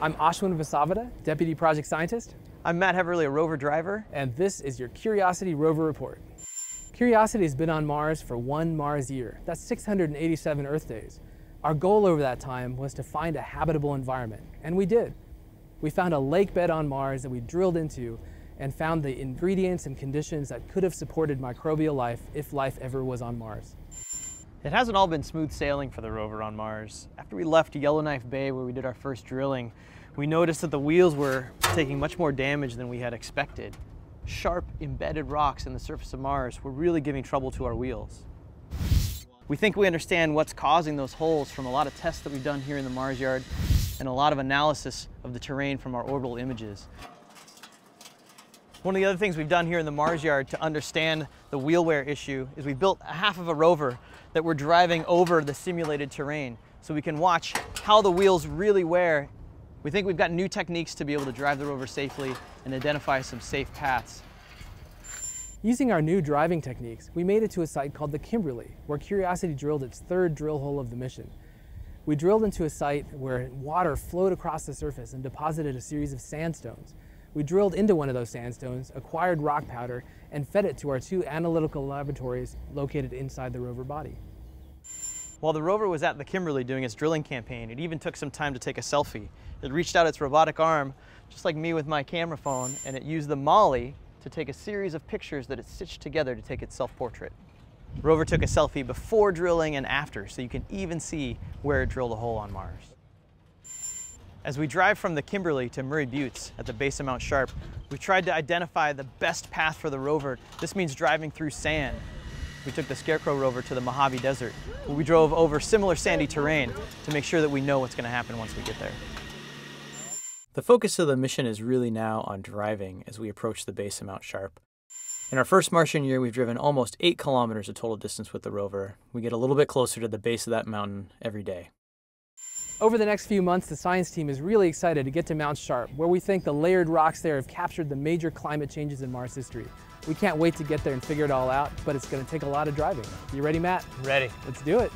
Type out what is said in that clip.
I'm Ashwin Vasavada, Deputy Project Scientist. I'm Matt Heverly, a rover driver. And this is your Curiosity Rover Report. Curiosity has been on Mars for 1 Mars year. That's 687 Earth days. Our goal over that time was to find a habitable environment, and we did. We found a lake bed on Mars that we drilled into and found the ingredients and conditions that could have supported microbial life if life ever was on Mars. It hasn't all been smooth sailing for the rover on Mars. After we left Yellowknife Bay, where we did our first drilling, we noticed that the wheels were taking much more damage than we had expected. Sharp, embedded rocks in the surface of Mars were really giving trouble to our wheels. We think we understand what's causing those holes from a lot of tests that we've done here in the Mars yard and a lot of analysis of the terrain from our orbital images. One of the other things we've done here in the Mars yard to understand the wheel wear issue is we built a half of a rover that we're driving over the simulated terrain so we can watch how the wheels really wear. We think we've got new techniques to be able to drive the rover safely and identify some safe paths. Using our new driving techniques, we made it to a site called the Kimberley, where Curiosity drilled its 3rd drill hole of the mission. We drilled into a site where water flowed across the surface and deposited a series of sandstones. We drilled into one of those sandstones, acquired rock powder, and fed it to our 2 analytical laboratories located inside the rover body. While the rover was at the Kimberley doing its drilling campaign, it even took some time to take a selfie. It reached out its robotic arm, just like me with my camera phone, and it used the Molly to take a series of pictures that it stitched together to take its self-portrait. The rover took a selfie before drilling and after, so you can even see where it drilled a hole on Mars. As we drive from the Kimberley to Murray Buttes at the base of Mount Sharp, we tried to identify the best path for the rover. This means driving through sand. We took the Scarecrow rover to the Mojave Desert, where we drove over similar sandy terrain to make sure that we know what's going to happen once we get there. The focus of the mission is really now on driving as we approach the base of Mount Sharp. In our first Martian year, we've driven almost 8 kilometers of total distance with the rover. We get a little bit closer to the base of that mountain every day. Over the next few months, the science team is really excited to get to Mount Sharp, where we think the layered rocks there have captured the major climate changes in Mars history. We can't wait to get there and figure it all out, but it's going to take a lot of driving. You ready, Matt? Ready. Let's do it.